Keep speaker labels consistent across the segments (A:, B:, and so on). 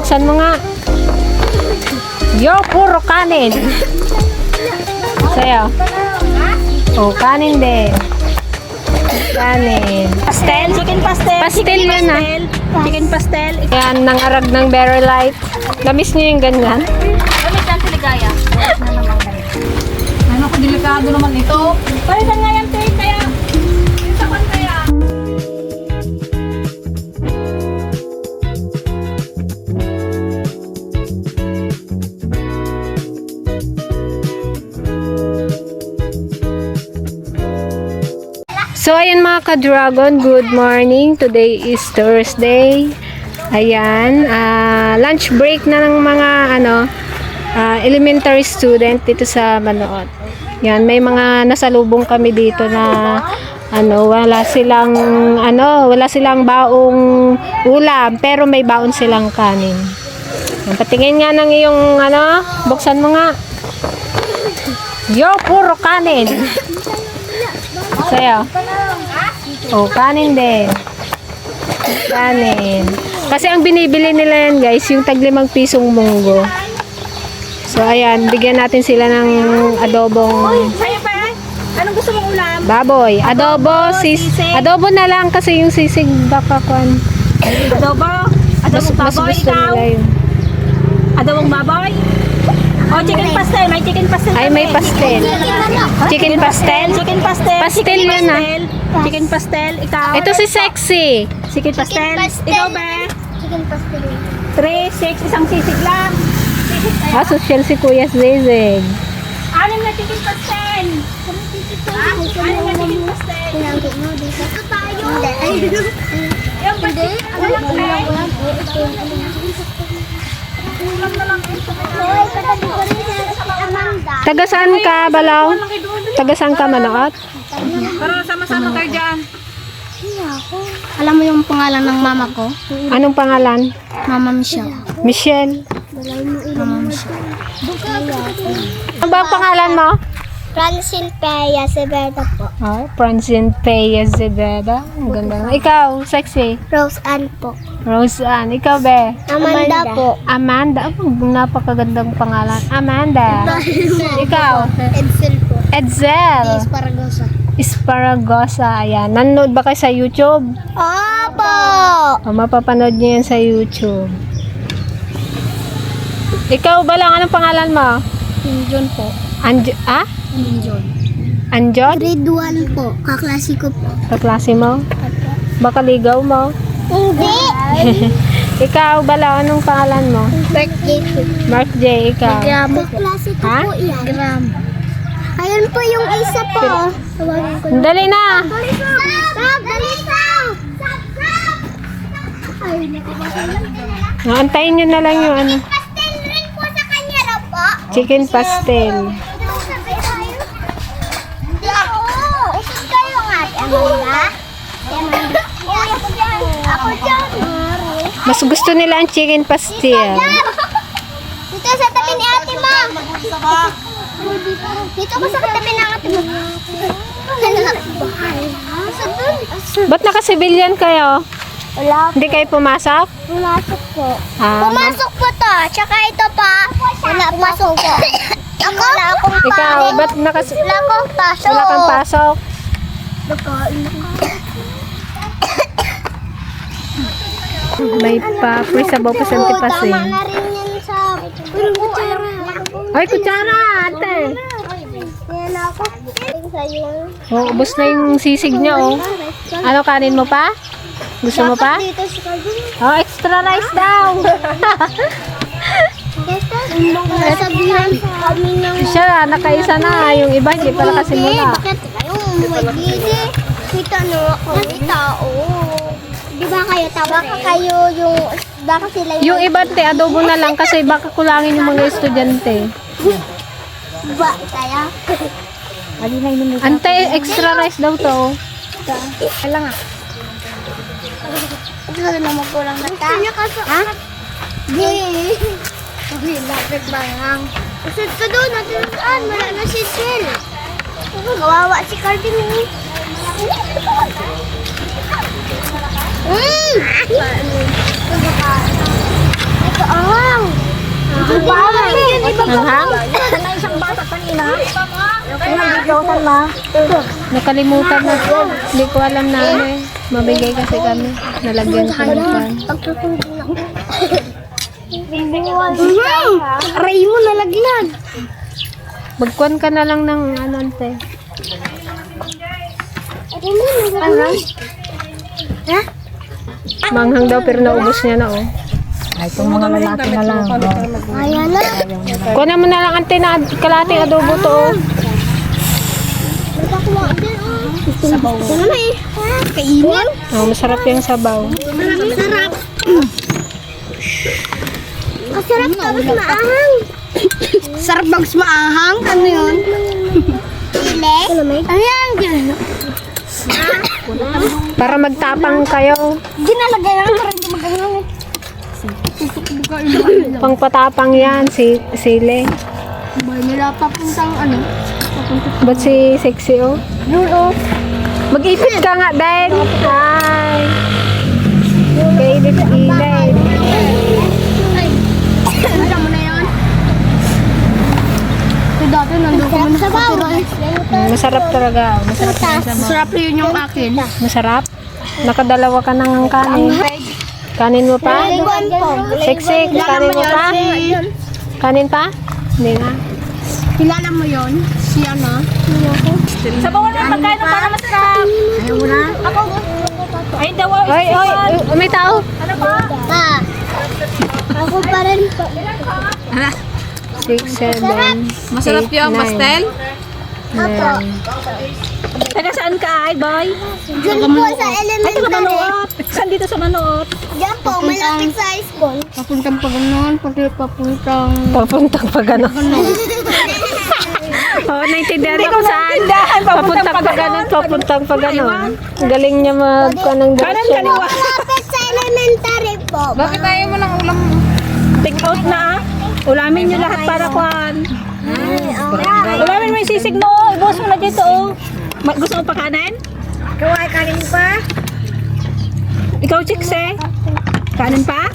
A: buksan mo nga. Yo, puro kanin. Sa'yo. Oh, kanin din. Kanin.
B: Pastel, chicken pastel.
A: Pastel yun ah.
B: Chicken pastel.
A: Yan, nangarag ng Very Light. Lamis niyo yung ganyan.
B: Gamit lang siligaya. Ano ko, delikado naman ito. Palitan nga yan, Tate, kaya. Yung sapan kaya.
A: So, ayan mga ka-dragon, good morning. Today is Thursday. Ayan, lunch break na ng mga elementary student dito sa Manood. Yan, may mga nasalubong kami dito na wala silang baong ulam, pero may baon silang kanin. Yan, patingin nga ng iyong buksan mo nga. Yo, puro kanin. Sa'yo. Oh, kanin din. Kanin. Kasi ang binibili nila yan guys, yung tag 5 pisong munggo. So ayan, bigyan natin sila ng adobong
B: Sa'yo pa, anong gusto mong ulam?
A: baboy. Adobo na lang kasi yung sisig baka kwan.
B: Adobo?
A: Mas
B: Adobong baboy,
A: gusto
B: ikaw?
A: nila yun.
B: Adobong baboy? O, chicken pastel. May chicken pastel.
A: Ay, may pastel. Chicken pastel?
B: Chicken pastel.
A: Pastel
B: Chicken
A: yun, ah.
B: pastel. Chicken pastel. Ikaw?
A: Ito si Sexy.
B: Chicken pastel. Ikaw ba?
C: Chicken pastel.
B: 3, 6, isang sisig lang.
A: Social si Kuya Zezeg.
B: 6 na chicken pastel. Ha? 6 na chicken pastel.
C: Pinanggi mo dito. Ito tayo.
B: Yung pastel. Ano lang eh?
C: Hoy, katabi ko rin si Amanda.
A: Taga saan ka, Balaw? Taga saan ka, Manood?
B: Pero sama-sama kayo dyan.
C: Alam mo yung pangalan ng mama ko?
A: Anong pangalan?
C: Mama Michelle.
A: Michelle.
C: Mama Michelle.
A: Ano ba ang pangalan mo?
C: Francine Peya Seveda po.
A: Oh, Francine Peya Zebeda. Ang ganda. Ikaw, Sexy.
C: Rose Ann po.
A: Roseanne. Ikaw, be?
C: Amanda po.
A: Amanda. Oh, napakagandang pangalan. Amanda. Ikaw?
C: Edsel po.
A: Edsel.
C: Paragosa.
A: Isparagosa. Ayan. Nanonood ba kayo sa YouTube?
C: Opo!
A: O, mapapanood niyo yan sa YouTube. Ikaw ba lang? Anong pangalan mo?
C: John po.
A: Anjon?
C: Grade 1 po. Kaklase ko po.
A: Kaklase mo? Baka ligaw mo?
C: Hindi!
A: Ikaw ba lang? Anong pangalan mo?
C: Birthday po.
A: Mark J. Ikaw?
C: Kaklase ko
A: Ha?
C: po yan. Gram. Ayun po yung isa po. Tawagin ko lang.
A: Dali na!
C: Stop! Dali stop! Ay,
A: Antayin nyo na lang yung
C: pastel rin po sa kanya raw po.
A: chicken pastel.
C: Hindi ako. Usap kayo nga, Amanda. Amanda. Ako dyan. Ako dyan.
A: Mas gusto nila ang chicken pastel.
C: Dito sa tabi ni ate mo. Dito ko sa tabi ng ate mo. Sa dun.
A: Ba't naka-civilian kayo?
C: Wala
A: Hindi kayo pumasok?
C: Pumasok po.
A: Ah,
C: Pumasok po to. Tsaka ito pa. Wala pumasok po. Ako? Wala akong
A: ikaw,
C: pasok.
A: ba't
C: Wala akong pasok.
A: wala kang pasok? May pa-free sabaw pa sa
C: Oo,
A: antipasin.
C: tama na rin yan sa... kutsara.
A: Ay, kutsara, ate.
C: Yan ako. Sa'yo.
A: Oh, ubos na yung sisig niya, oh. Ano, kanin mo pa? Gusto mo pa?
C: Dito sa kagawin.
A: Oh, extra rice daw.
C: Nasabihan kami ng...
A: Siya, nakaisa na. Yung iba, hindi pa nakasimula.
C: Bakit kayong magigili? May tanong ako. May tao. Di ba kayo tao? Baka kayo yung... Baka sila
A: Yung iba, te, adobo na lang kasi baka kulangin yung mga estudyante.
C: Ba, kaya?
A: Ante, extra rice daw to. oh.
C: Kailan nga? Ano na magkulang na ta? Ha? Di. Uy, lapit bangang. Kasi ito doon, natin saan? Wala na si Sil. Kawawa si Cardin. Ahang. Ahang yun, iba pa.
A: Anghang?
B: Sana isang bata kanina. Nandito na.
A: Nakalimutan na. Hindi ko alam na ano eh. Mabigay kasi kami. Nalagyan ko ng pan.
C: Aray mo nalaglag.
A: Magkuhan ka na lang ng ano, ante.
C: Aray. Ha?
A: Manghang daw pero naubos niya na oh.
B: Ay, itong mga lalaki na lang.
C: Ayan na.
A: Kuha mo na lang ante na kalating adobo to oh.
C: Sabaw. Ano na eh? Kainin?
A: Oh, masarap yung sabaw.
C: Sarap. Masarap tapos maahang. Sarap bags maahang? Ano yun? Sile? Ayan.
A: Para magtapang kayo.
C: Ginalagay lang para hindi magalang eh.
A: Pangpatapang yan, sile.
C: Bay, nila papuntang ano?
A: Ba't si sexy oh?
C: Yun oh.
A: Mag-ipit ka nga, Ben. Hi. Kailip-ilip.
C: Alam mo na yun? Ito dati nandun ko na sa bahay.
A: Masarap talaga. Masarap yung sabaw.
C: Sarap yun yung akin.
A: Masarap. Nakadalawa ka ng kanin. Kanin mo pa? Sexy, kanin mo pa? Kanin pa? Hindi na.
C: Kilala mo yun? Si ano?
B: Sabawan na pagkain mo para masarap.
C: Ayaw mo na? Ako.
B: Ay, daw.
A: Oy, may tao.
B: Ano ba?
C: Pa. Ako pa rin po.
A: 6, 7,
B: Masarap yung pastel?
A: 9.
B: Taga saan ka, ay boy?
C: Diyan po sa
B: Ay, taga
C: elementary.
B: Manoot. Saan dito sa Manoot?
C: Diyan po, malapit sa high school. Papuntang pa ganun, pati papuntang...
A: Papuntang pa gano'n. Oo, naintindihan ako saan. Papuntang pa gano'n, papuntang pa gano'n. Galing niya magkuha ng
B: Kanan,
A: direction.
B: kaliwa.
C: Malapit sa elementary po.
B: Bakit tayo mo ng ulam? Take out na. Ulamin nyo lahat para kuhan. Ulamin mo yung sisig no. Ibuhos mo na dito oh. Gusto mo pa kanin?
C: Ikaw ay kanin pa?
B: Ikaw, Chicks eh. Kanin pa?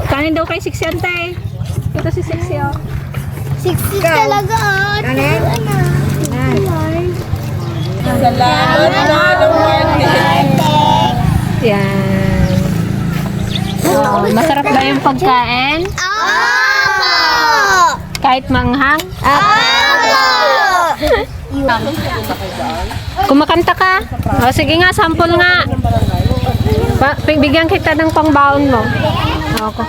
B: Kanin daw kay Six yan, te. Ito si Six oh.
C: 60 talaga. Kanin?
A: Yan. Oh, masarap ba yung pagkain?
C: Oh!
A: Kahit manghang?
C: Oh!
A: Kumakanta ka? O, sige nga, sample nga. Bigyan kita ng pangbaon mo. Ako.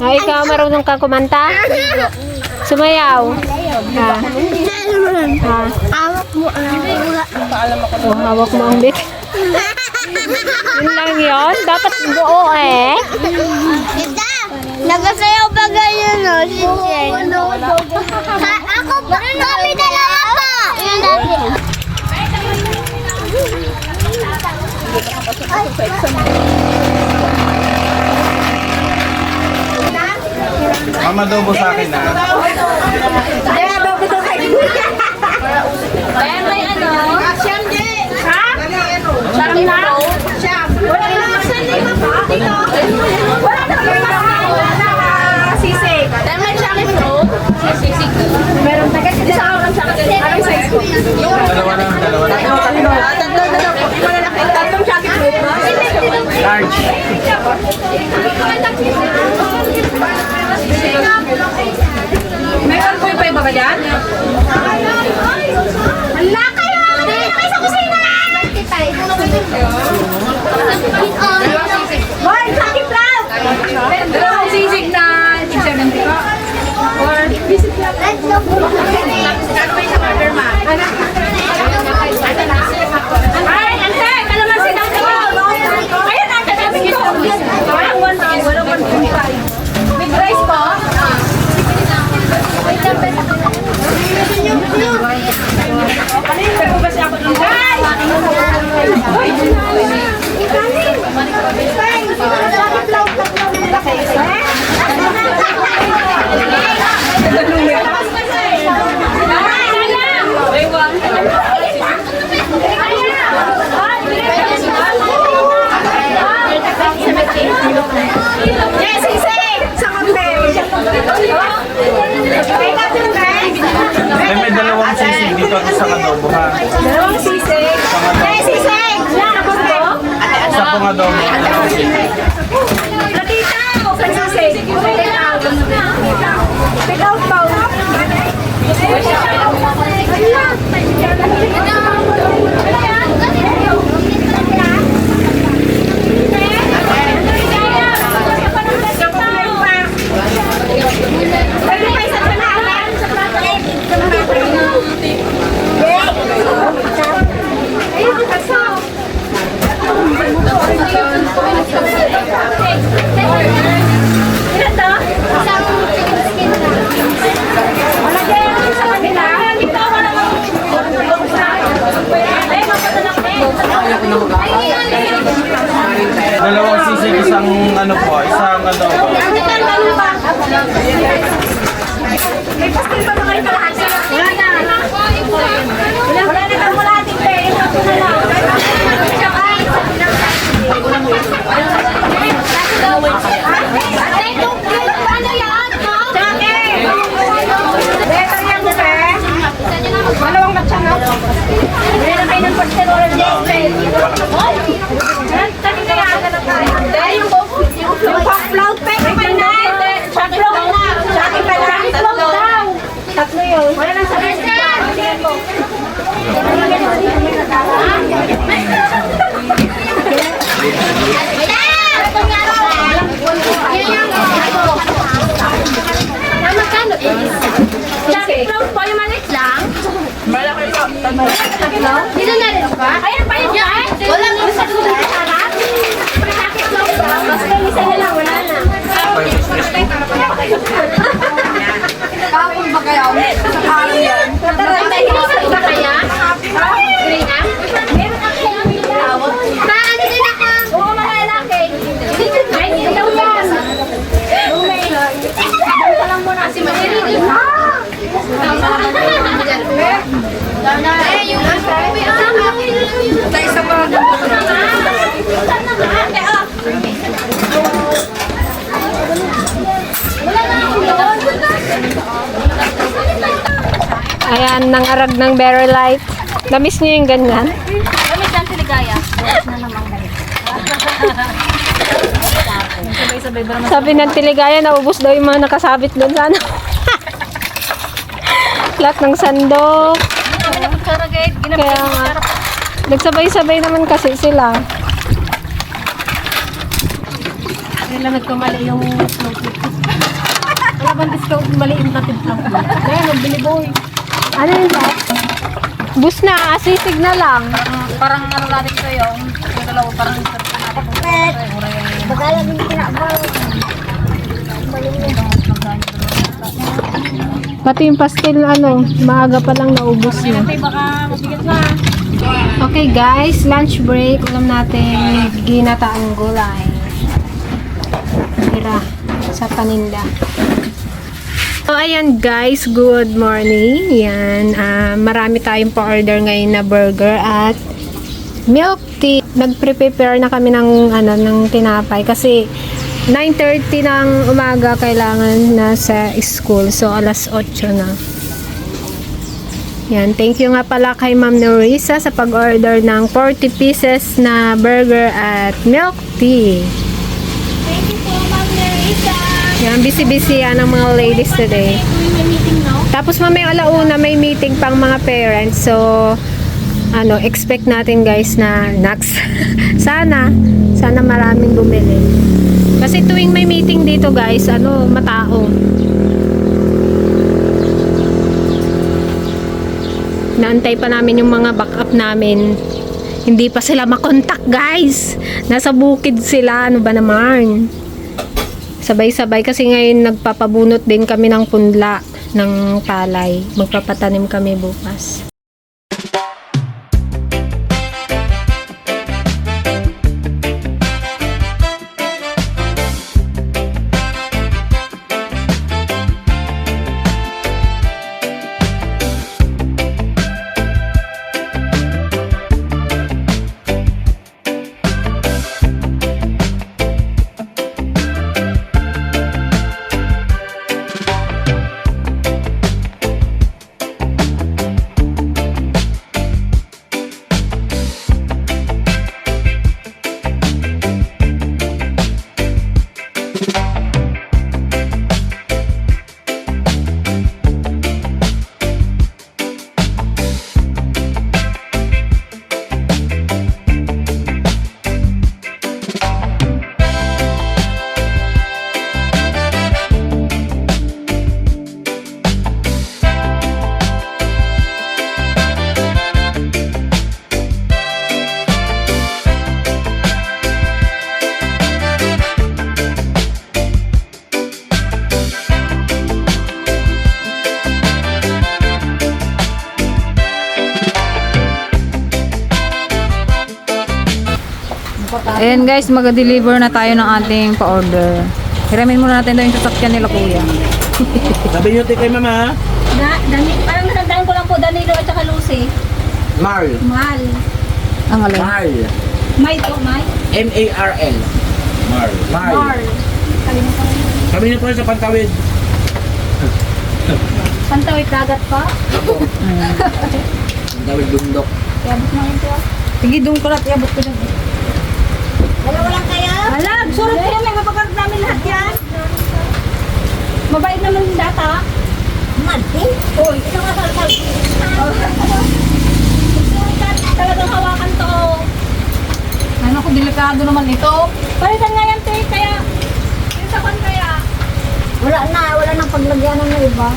A: Ay, ikaw marunong ka kumanta? Sumayaw. Ha? Ha?
C: Awak mo
A: Oh, hawak mo ang bit. Yun lang yun. Dapat buo eh.
C: Kita! Nagasayaw ba ganyan no? Si Jen? Ako pa! Kami dalawa pa! Yan dati.
D: Mama, adobo sa akin na.
B: Kaya may ano? Siyam din. Ha? Siyam na? Siyam. Wala na siyam pa. Dito. Wala na sisig. Dahil may siyam ito. Sisig. Meron na kasi sa akin sa akin. Anong size ko?
D: Dalawa lang.
B: Tatlong siyam ito.
D: Large.
B: May 1.5 ba ka dyan? Wala kayo! Dito kayo sa kusina! Boy, sakit lang! Dalawang sisig na 70 ko. Or visit lang. Ay, ante! Kalamansi daw ko! Ayun, ante namin ko! Walang 1.5. Walang 1.5. With rice po? Pero kasi ako ng Dito na rin ba? Ayan pa yun yan. Wala mo sa tulad. Mas may isa na lang, wala na. Kapag ba kayo? Sa parang yan. Tatarantay ko sa iba kaya? Green na? Meron ako yung tawag. Ano din ako? Oo, mga lalaki. Ay, ikaw yan. Lumay. Doon ka lang muna si Manila. Eh, yung tayo sa mga
A: Ayan, nangarag ng berry light. Namiss niyo yung ganyan?
B: Kami dyan si Ligaya.
A: Sabi ng Tiligaya, naubos daw yung mga nakasabit doon sana. Lahat ng sandok. Kaya nga, nagsabay-sabay naman kasi sila.
B: Kaya nagkamali yung snow cake. Wala bang discount mali yung tatid lang. Kaya nagbili boy.
A: Ano yun ba? Bus na, asisig na lang.
B: Parang ano natin sa'yo. Yung dalawa parang
C: Bagalan din kinakabaw.
A: Pati yung pastel na ano, maaga pa lang naubos na.
B: baka mabigat na.
A: Okay guys, lunch break. Ulam natin ginataang gulay. Tira sa paninda. So ayan guys, good morning. Yan, marami tayong pa-order ngayon na burger at milk tea. Nagpre-prepare na kami ng ano ng tinapay kasi 9:30 ng umaga kailangan na sa school. So alas 8 na. Yan, thank you nga pala kay Ma'am Norisa sa pag-order ng 40 pieces na burger at milk tea.
B: Thank you po, Ma'am Nerissa.
A: Yan, busy-busy yan ang mga ladies today.
B: May meeting, no?
A: Tapos mamaya alauna may meeting pang mga parents. So, ano, expect natin guys na next. sana maraming bumili. Kasi tuwing may meeting dito guys, ano, matao. Naantay pa namin yung mga backup namin. Hindi pa sila makontak guys. Nasa bukid sila, ano ba naman. Sabay-sabay kasi ngayon nagpapabunot din kami ng punla ng palay. Magpapatanim kami bukas.
E: Ayan guys, mag-deliver na tayo ng ating pa-order. Hiramin muna natin daw yung sasakyan nila kuya.
D: Sabi nyo kay mama,
B: Parang nasandaan ko lang po Danilo at saka Lucy.
D: Marl.
B: Mal.
E: Ang alin.
D: Marl.
B: May to, May.
D: M-A-R-L. Marl. Marl. Sabi nyo po sa Pantawid.
B: Pantawid dagat pa.
D: Pantawid bundok.
B: Iabot na ito.
E: Sige, doon ko natin iabot ko dyan.
B: Dalawa lang kaya? Alam, surot ko yan. May mapagkakit namin lahat yan. Mabait naman yung data. Mati? Uy, isang asal-sal. Talagang hawakan to.
E: Ano ko, delikado naman ito.
B: Palitan nga yan, te. Kaya, yung sapan kaya.
C: Wala nang paglagyan ng iba.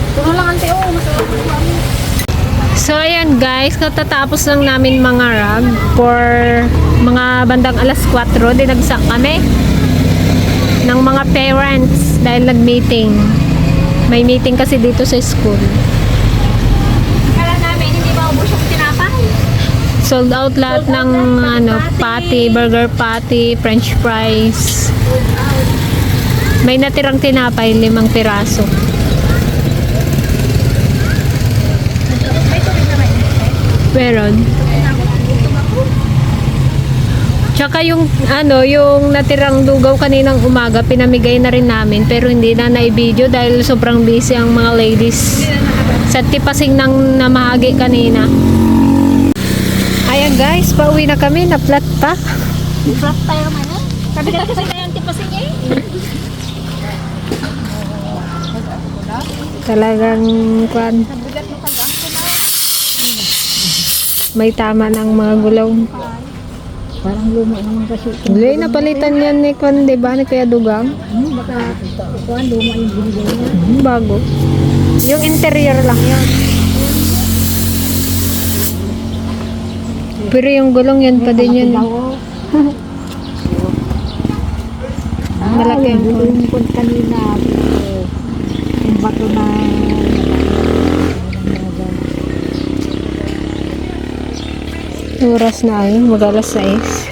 E: Ito na lang ante, oh. Masarap.
A: So ayan guys, katatapos lang namin mga rag for mga bandang alas 4, dinagsak kami ng mga parents dahil nag-meeting. May meeting kasi dito sa school.
B: Kala namin, hindi maubos yung tinapay.
A: Sold out lahat ng patty, burger patty, french fries. May natirang tinapay, 5 piraso. Meron. Tsaka yung yung natirang dugaw kaninang umaga, pinamigay na rin namin pero hindi na na-video dahil sobrang busy ang mga ladies sa tipasing ng namahagi kanina. Ayan guys, pauwi na kami, na-flat pa.
B: Flat tayo man eh. Sabi ka kasi na yung tipasing eh.
A: Talagang kwan. May tama ng mga gulaw.
E: Parang luma naman kasi.
A: Hindi, napalitan yan ni Kwan, di ba? Ni Kuya Dugang.
E: Baka luma yung binigay niya.
A: Bago. Yung interior lang yun. Pero yung gulong yan pa din yun. Malaki ang gulong.
E: Yung kanina, yung bato na
A: Oras na ay, mag-alas 6.